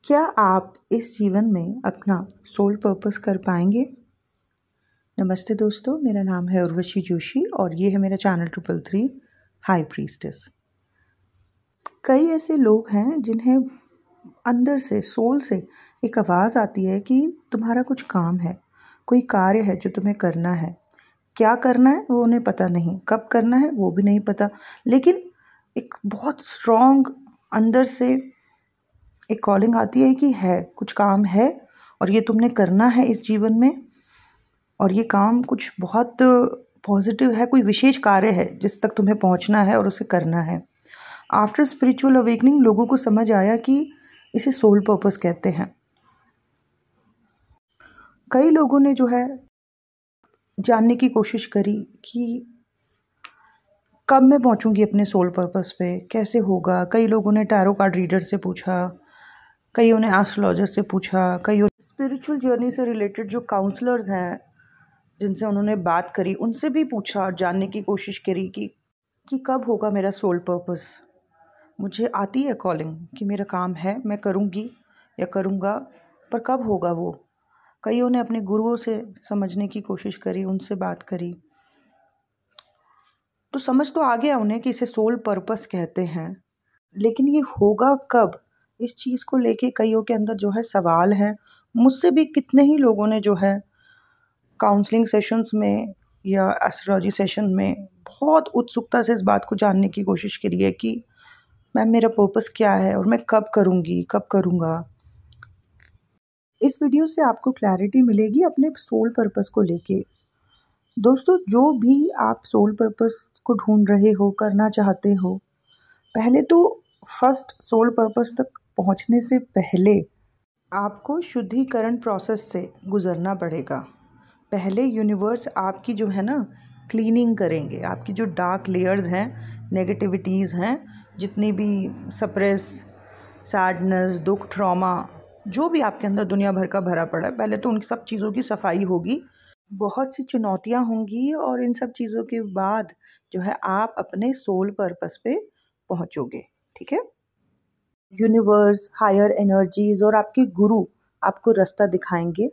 क्या आप इस जीवन में अपना सोल पर्पस कर पाएंगे? नमस्ते दोस्तों, मेरा नाम है उर्वशी जोशी और ये है मेरा चैनल 333 हाई प्रीस्टेस। कई ऐसे लोग हैं जिन्हें अंदर से, सोल से एक आवाज़ आती है कि तुम्हारा कुछ काम है, कोई कार्य है जो तुम्हें करना है। क्या करना है वो उन्हें पता नहीं, कब करना है वो भी नहीं पता, लेकिन एक बहुत स्ट्रॉन्ग अंदर से एक कॉलिंग आती है कि है कुछ काम है और ये तुमने करना है इस जीवन में, और ये काम कुछ बहुत पॉजिटिव है, कोई विशेष कार्य है जिस तक तुम्हें पहुंचना है और उसे करना है। आफ्टर स्पिरिचुअल अवेकनिंग लोगों को समझ आया कि इसे सोल पर्पस कहते हैं। कई लोगों ने जो है जानने की कोशिश करी कि कब मैं पहुंचूंगी अपने सोल पर्पस पे, कैसे होगा। कई लोगों ने टैरो कार्ड रीडर से पूछा, कईयों ने एस्ट्रोलॉजर से पूछा, कईयों स्पिरिचुअल जर्नी से रिलेटेड जो काउंसलर्स हैं जिनसे उन्होंने बात करी उनसे भी पूछा और जानने की कोशिश करी कि कब होगा मेरा सोल पर्पस। मुझे आती है कॉलिंग कि मेरा काम है, मैं करूँगी या करूँगा, पर कब होगा वो। कईयों ने अपने गुरुओं से समझने की कोशिश करी, उनसे बात करी, तो समझ तो आ गया उन्हें कि इसे सोल पर्पस कहते हैं। लेकिन ये होगा कब, इस चीज़ को लेके कईयों के अंदर जो है सवाल हैं। मुझसे भी कितने ही लोगों ने जो है काउंसलिंग सेशंस में या एस्ट्रोलॉजी सेशन में बहुत उत्सुकता से इस बात को जानने की कोशिश करी है कि मैम मेरा पर्पस क्या है और मैं कब करूँगी, कब करूँगा। इस वीडियो से आपको क्लैरिटी मिलेगी अपने सोल पर्पस को लेके। दोस्तों, जो भी आप सोल पर्पस को ढूंढ रहे हो, करना चाहते हो, पहले तो फर्स्ट सोल पर्पस तक पहुंचने से पहले आपको शुद्धिकरण प्रोसेस से गुजरना पड़ेगा। पहले यूनिवर्स आपकी जो है ना क्लीनिंग करेंगे, आपकी जो डार्क लेयर्स हैं, नेगेटिविटीज़ हैं, जितनी भी सप्रेस, सैडनेस, दुख, ट्रॉमा, जो भी आपके अंदर दुनिया भर का भरा पड़ा है, पहले तो उन सब चीज़ों की सफाई होगी। बहुत सी चुनौतियाँ होंगी और इन सब चीज़ों के बाद जो है आप अपने सोल पर्पस पे पहुँचोगे। ठीक है। यूनिवर्स, हायर एनर्जीज़ और आपके गुरु आपको रास्ता दिखाएंगे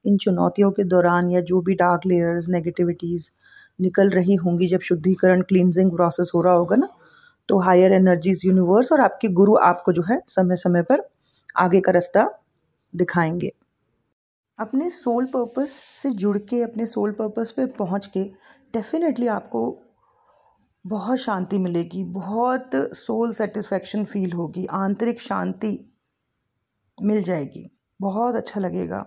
इन चुनौतियों के दौरान, या जो भी डार्क लेयर्स, नेगेटिविटीज़ निकल रही होंगी जब शुद्धिकरण, क्लींजिंग प्रोसेस हो रहा होगा ना, तो हायर एनर्जीज़, यूनिवर्स और आपके गुरु आपको जो है समय समय पर आगे का रास्ता दिखाएंगे। अपने सोल पर्पस से जुड़ के, अपने सोल पर्पस पे पहुंच के डेफिनेटली आपको बहुत शांति मिलेगी, बहुत सोल सेटिस्फैक्शन फील होगी, आंतरिक शांति मिल जाएगी, बहुत अच्छा लगेगा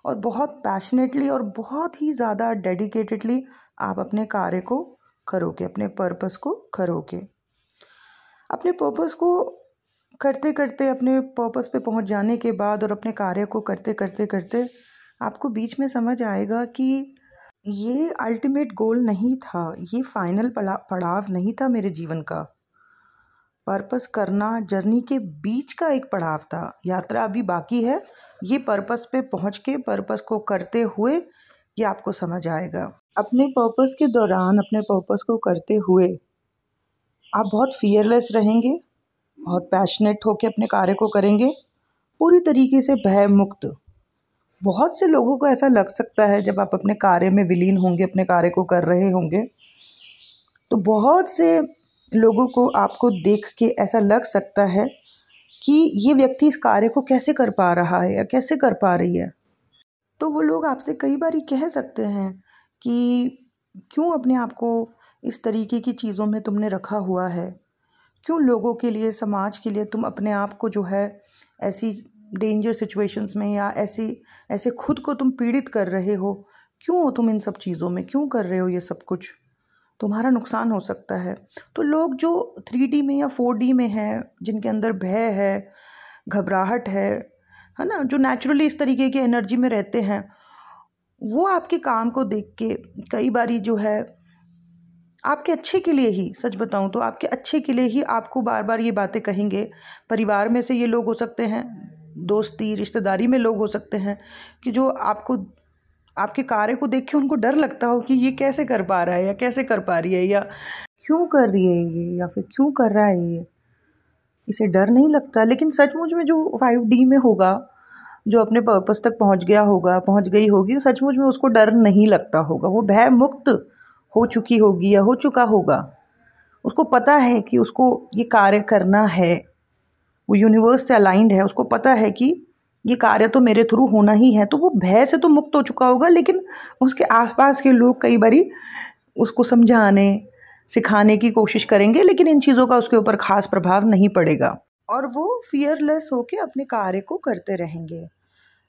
और बहुत पैशनेटली और बहुत ही ज़्यादा डेडिकेटेडली आप अपने कार्य को करोगे, अपने पर्पस को करोगे। अपने पर्पस को करते करते, अपने पर्पस पे पहुंच जाने के बाद और अपने कार्य को करते करते करते आपको बीच में समझ आएगा कि ये अल्टीमेट गोल नहीं था, ये फाइनल पड़ाव नहीं था मेरे जीवन का। पर्पस करना जर्नी के बीच का एक पड़ाव था, यात्रा अभी बाकी है। ये पर्पस पे पहुंच के, पर्पस को करते हुए ये आपको समझ आएगा। अपने पर्पस के दौरान, अपने पर्पस को करते हुए आप बहुत फियरलेस रहेंगे, बहुत पैशनेट होकर अपने कार्य को करेंगे, पूरी तरीके से भय मुक्त। बहुत से लोगों को ऐसा लग सकता है जब आप अपने कार्य में विलीन होंगे, अपने कार्य को कर रहे होंगे, तो बहुत से लोगों को आपको देख के ऐसा लग सकता है कि ये व्यक्ति इस कार्य को कैसे कर पा रहा है या कैसे कर पा रही है। तो वो लोग आपसे कई बार कह सकते हैं कि क्यों अपने आप को इस तरीके की चीज़ों में तुमने रखा हुआ है, क्यों लोगों के लिए, समाज के लिए तुम अपने आप को जो है ऐसी डेंजर सिचुएशंस में या ऐसे खुद को तुम पीड़ित कर रहे हो, क्यों हो तुम इन सब चीज़ों में, क्यों कर रहे हो ये सब कुछ, तुम्हारा नुकसान हो सकता है। तो लोग जो 3D में या 4D में हैं, जिनके अंदर भय है, घबराहट है ना, जो नेचुरली इस तरीके की एनर्जी में रहते हैं, वो आपके काम को देख के कई बारी जो है आपके अच्छे के लिए ही, सच बताऊं तो आपके अच्छे के लिए ही आपको बार बार ये बातें कहेंगे। परिवार में से ये लोग हो सकते हैं, दोस्ती रिश्तेदारी में लोग हो सकते हैं कि जो आपको, आपके कार्य को देख के उनको डर लगता हो कि ये कैसे कर पा रहा है या कैसे कर पा रही है या क्यों कर रही है ये या फिर क्यों कर रहा है ये। इसे डर नहीं लगता। लेकिन सचमुच में जो 5D में होगा, जो अपने पर्पस तक पहुंच गया होगा, पहुंच गई होगी, सचमुच में उसको डर नहीं लगता होगा। वो भय मुक्त हो चुकी होगी या हो चुका होगा। उसको पता है कि उसको ये कार्य करना है, वो यूनिवर्स से अलाइंड है, उसको पता है कि ये कार्य तो मेरे थ्रू होना ही है। तो वो भय से तो मुक्त हो चुका होगा। लेकिन उसके आसपास के लोग कई बारी उसको समझाने सिखाने की कोशिश करेंगे, लेकिन इन चीज़ों का उसके ऊपर खास प्रभाव नहीं पड़ेगा और वो फियरलेस होके अपने कार्य को करते रहेंगे।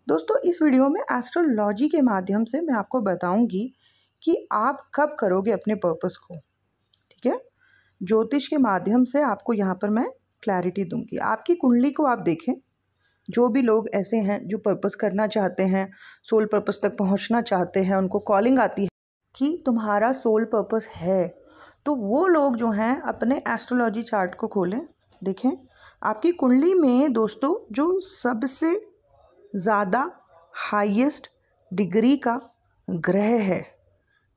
दोस्तों, इस वीडियो में एस्ट्रोलॉजी के माध्यम से मैं आपको बताऊंगी कि आप कब करोगे अपने पर्पस को। ठीक है, ज्योतिष के माध्यम से आपको यहाँ पर मैं क्लैरिटी दूंगी। आपकी कुंडली को आप देखें। जो भी लोग ऐसे हैं जो पर्पस करना चाहते हैं, सोल पर्पस तक पहुँचना चाहते हैं, उनको कॉलिंग आती है कि तुम्हारा सोल पर्पस है, तो वो लोग जो हैं अपने एस्ट्रोलॉजी चार्ट को खोलें, देखें आपकी कुंडली में दोस्तों जो सबसे ज़्यादा हाईएस्ट डिग्री का ग्रह है।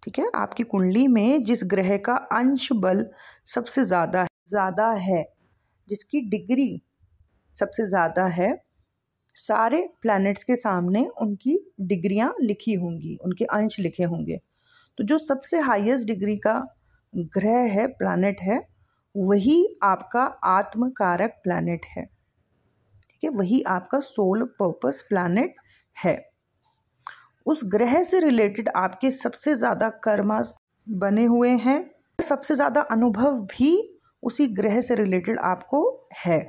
ठीक है, आपकी कुंडली में जिस ग्रह का अंश बल सबसे ज़्यादा है, जिसकी डिग्री सबसे ज़्यादा है, सारे प्लैनेट्स के सामने उनकी डिग्रियां लिखी होंगी, उनके अंश लिखे होंगे। तो जो सबसे हाईएस्ट डिग्री का ग्रह है, प्लैनेट है, वही आपका आत्मकारक प्लैनेट है। ठीक है, वही आपका सोल पर्पस प्लैनेट है। उस ग्रह से रिलेटेड आपके सबसे ज़्यादा कर्मा बने हुए हैं, सबसे ज़्यादा अनुभव भी उसी ग्रह से रिलेटेड आपको है।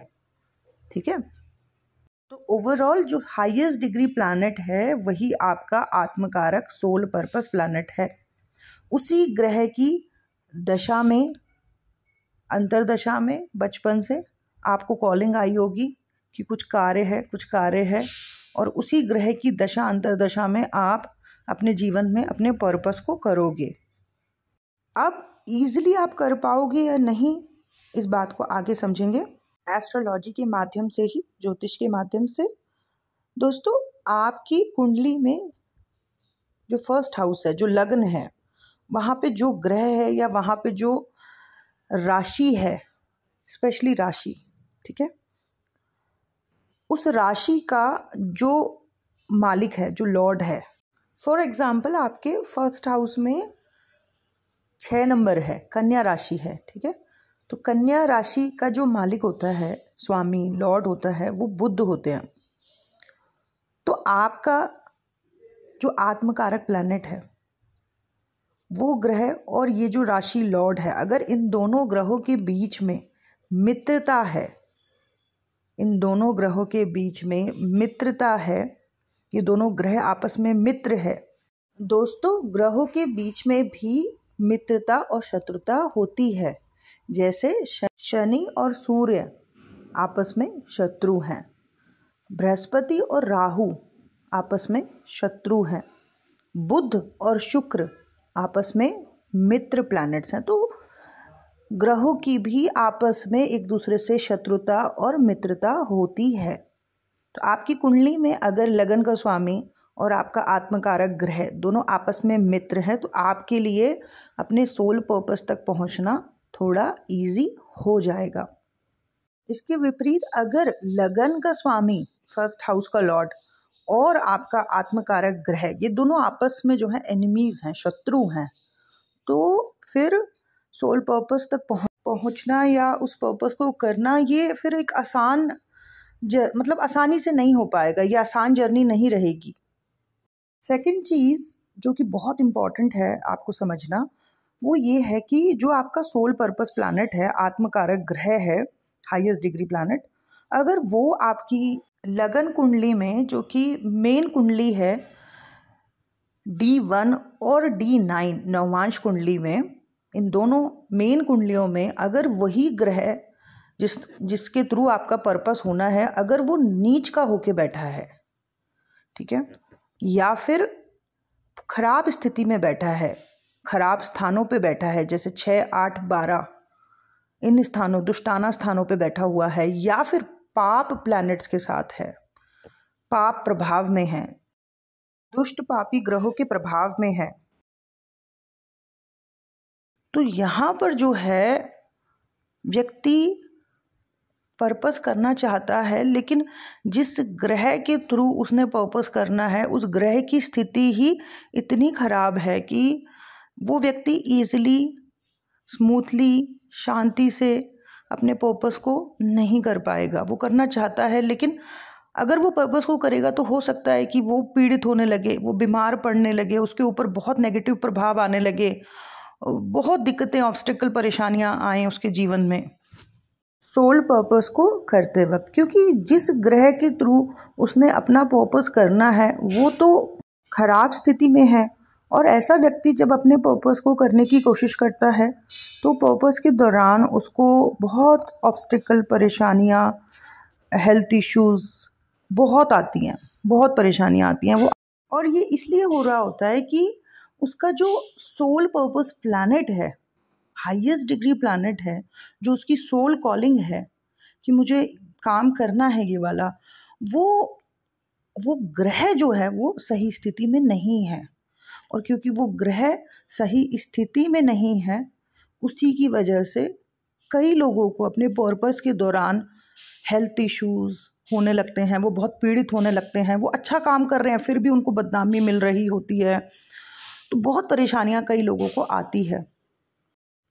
ठीक है, तो ओवरऑल जो हाईएस्ट डिग्री प्लैनेट है वही आपका आत्मकारक सोल पर्पस प्लैनेट है। उसी ग्रह की दशा में, अंतरदशा में बचपन से आपको कॉलिंग आई होगी कि कुछ कार्य है, और उसी ग्रह की दशा अंतरदशा में आप अपने जीवन में अपने पर्पस को करोगे। अब ईजिली आप कर पाओगे या नहीं, इस बात को आगे समझेंगे एस्ट्रोलॉजी के माध्यम से ही, ज्योतिष के माध्यम से। दोस्तों, आपकी कुंडली में जो फर्स्ट हाउस है, जो लग्न है, वहाँ पे जो ग्रह है या वहाँ पे जो राशि है, स्पेशली राशि, ठीक है, उस राशि का जो मालिक है, जो लॉर्ड है, फॉर एग्जाम्पल आपके फर्स्ट हाउस में 6 नंबर है, कन्या राशि है। ठीक है, तो कन्या राशि का जो मालिक होता है, स्वामी लॉर्ड होता है, वो बुध होते हैं। तो आपका जो आत्मकारक प्लैनेट है, वो ग्रह और ये जो राशि लॉर्ड है, अगर इन दोनों ग्रहों के बीच में मित्रता है, इन दोनों ग्रहों के बीच में मित्रता है, ये दोनों ग्रह आपस में मित्र है। दोस्तों, ग्रहों के बीच में भी मित्रता और शत्रुता होती है। जैसे शनि और सूर्य आपस में शत्रु हैं, बृहस्पति और राहु आपस में शत्रु हैं, बुध और शुक्र आपस में मित्र प्लैनेट्स हैं। तो ग्रहों की भी आपस में एक दूसरे से शत्रुता और मित्रता होती है। तो आपकी कुंडली में अगर लगन का स्वामी और आपका आत्मकारक ग्रह दोनों आपस में मित्र हैं, तो आपके लिए अपने सोल पर्पस तक पहुंचना थोड़ा इजी हो जाएगा। इसके विपरीत अगर लगन का स्वामी, फर्स्ट हाउस का लॉर्ड और आपका आत्मकारक ग्रह, ये दोनों आपस में जो है एनिमीज हैं, शत्रु हैं, तो फिर सोल पर्पस तक पहुंचना या उस पर्पस को करना, ये फिर एक आसान मतलब आसानी से नहीं हो पाएगा, ये आसान जर्नी नहीं रहेगी। सेकंड चीज़ जो कि बहुत इम्पॉर्टेंट है आपको समझना, वो ये है कि जो आपका सोल पर्पस प्लैनेट है, आत्मकारक ग्रह है, हाईएस्ट डिग्री प्लैनेट, अगर वो आपकी लगन कुंडली में, जो कि मेन कुंडली है D1 और D9 नवांश कुंडली में, इन दोनों मेन कुंडलियों में अगर वही ग्रह जिसके थ्रू आपका पर्पस होना है, अगर वो नीच का होके बैठा है, ठीक है, या फिर खराब स्थिति में बैठा है, खराब स्थानों पे बैठा है, जैसे 6, 8, 12 इन स्थानों, दुष्टाना स्थानों पे बैठा हुआ है, या फिर पाप प्लैनेट्स के साथ है, पाप प्रभाव में है, दुष्ट पापी ग्रहों के प्रभाव में है, तो यहाँ पर जो है व्यक्ति पर्पस करना चाहता है, लेकिन जिस ग्रह के थ्रू उसने पर्पस करना है उस ग्रह की स्थिति ही इतनी ख़राब है कि वो व्यक्ति ईज़िली, स्मूथली, शांति से अपने पर्पस को नहीं कर पाएगा। वो करना चाहता है, लेकिन अगर वो पर्पस को करेगा तो हो सकता है कि वो पीड़ित होने लगे, वो बीमार पड़ने लगे, उसके ऊपर बहुत नेगेटिव प्रभाव आने लगे, बहुत दिक्कतें, ऑब्स्टिकल, परेशानियां आएँ उसके जीवन में सोल पर्पस को करते वक्त। क्योंकि जिस ग्रह के थ्रू उसने अपना पर्पस करना है वो तो खराब स्थिति में है, और ऐसा व्यक्ति जब अपने पर्पस को करने की कोशिश करता है तो पर्पस के दौरान उसको बहुत ऑब्स्टिकल, परेशानियां, हेल्थ इश्यूज़ बहुत आती हैं, बहुत परेशानियां आती हैं वो। और ये इसलिए हो रहा होता है कि उसका जो सोल पर्पस प्लैनेट है, हाईएस्ट डिग्री प्लैनेट है, जो उसकी सोल कॉलिंग है कि मुझे काम करना है ये वाला, वो ग्रह जो है वो सही स्थिति में नहीं है। और क्योंकि वो ग्रह सही स्थिति में नहीं है, उसी की वजह से कई लोगों को अपने पर्पस के दौरान हेल्थ इश्यूज़ होने लगते हैं, वो बहुत पीड़ित होने लगते हैं, वो अच्छा काम कर रहे हैं फिर भी उनको बदनामी मिल रही होती है, तो बहुत परेशानियां कई लोगों को आती है।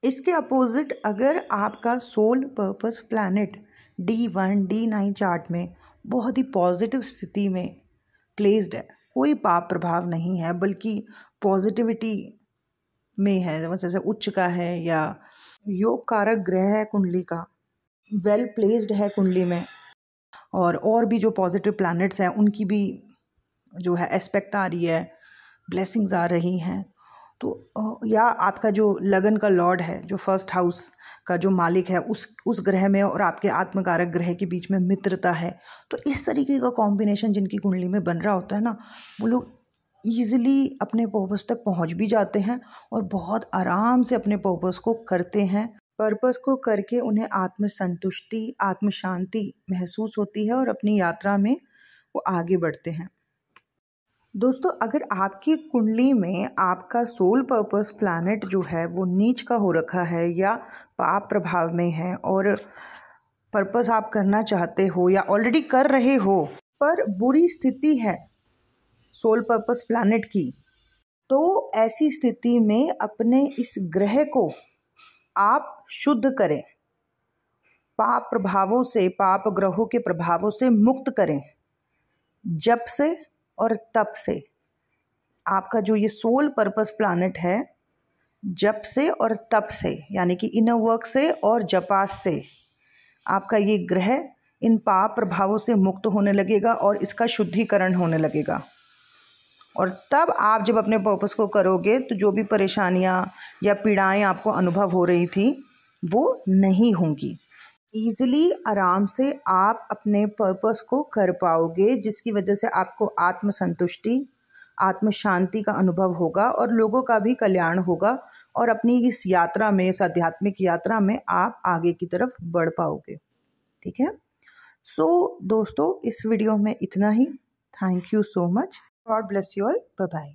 इसके अपोजिट अगर आपका soul purpose planet D1, D9 chart में बहुत ही पॉजिटिव स्थिति में प्लेस्ड है, कोई पाप प्रभाव नहीं है बल्कि पॉजिटिविटी में है, जैसे उच्च का है या योग कारक ग्रह है कुंडली का, वेल प्लेस्ड है कुंडली में, और भी जो पॉजिटिव प्लैनेट्स हैं उनकी भी जो है एस्पेक्ट आ रही है, ब्लेसिंग्स आ रही हैं, तो या आपका जो लगन का लॉर्ड है, जो फर्स्ट हाउस का जो मालिक है, उस ग्रह में और आपके आत्मकारक ग्रह के बीच में मित्रता है, तो इस तरीके का कॉम्बिनेशन जिनकी कुंडली में बन रहा होता है ना, वो लोग ईज़िली अपने पर्पस तक पहुंच भी जाते हैं और बहुत आराम से अपने पर्पस को करते हैं। पर्पस को करके उन्हें आत्मसंतुष्टि, आत्म शांति महसूस होती है और अपनी यात्रा में वो आगे बढ़ते हैं। दोस्तों, अगर आपकी कुंडली में आपका सोल पर्पस प्लैनेट जो है वो नीच का हो रखा है या पाप प्रभाव में है और पर्पस आप करना चाहते हो या ऑलरेडी कर रहे हो पर बुरी स्थिति है सोल पर्पस प्लैनेट की, तो ऐसी स्थिति में अपने इस ग्रह को आप शुद्ध करें, पाप प्रभावों से, पाप ग्रहों के प्रभावों से मुक्त करें, जप से और तप से। आपका जो ये सोल पर्पस प्लैनेट है, जप से और तप से, यानी कि इनर वर्क से और जपास से आपका ये ग्रह इन पाप प्रभावों से मुक्त होने लगेगा और इसका शुद्धिकरण होने लगेगा। और तब आप जब अपने पर्पस को करोगे तो जो भी परेशानियां या पीड़ाएं आपको अनुभव हो रही थी वो नहीं होंगी। ईज़िली, आराम से आप अपने पर्पस को कर पाओगे, जिसकी वजह से आपको आत्मसंतुष्टि, आत्म शांति का अनुभव होगा और लोगों का भी कल्याण होगा और अपनी इस यात्रा में, इस आध्यात्मिक यात्रा में आप आगे की तरफ बढ़ पाओगे। ठीक है, सो दोस्तों, इस वीडियो में इतना ही। Thank you so much. God bless you all. Bye bye.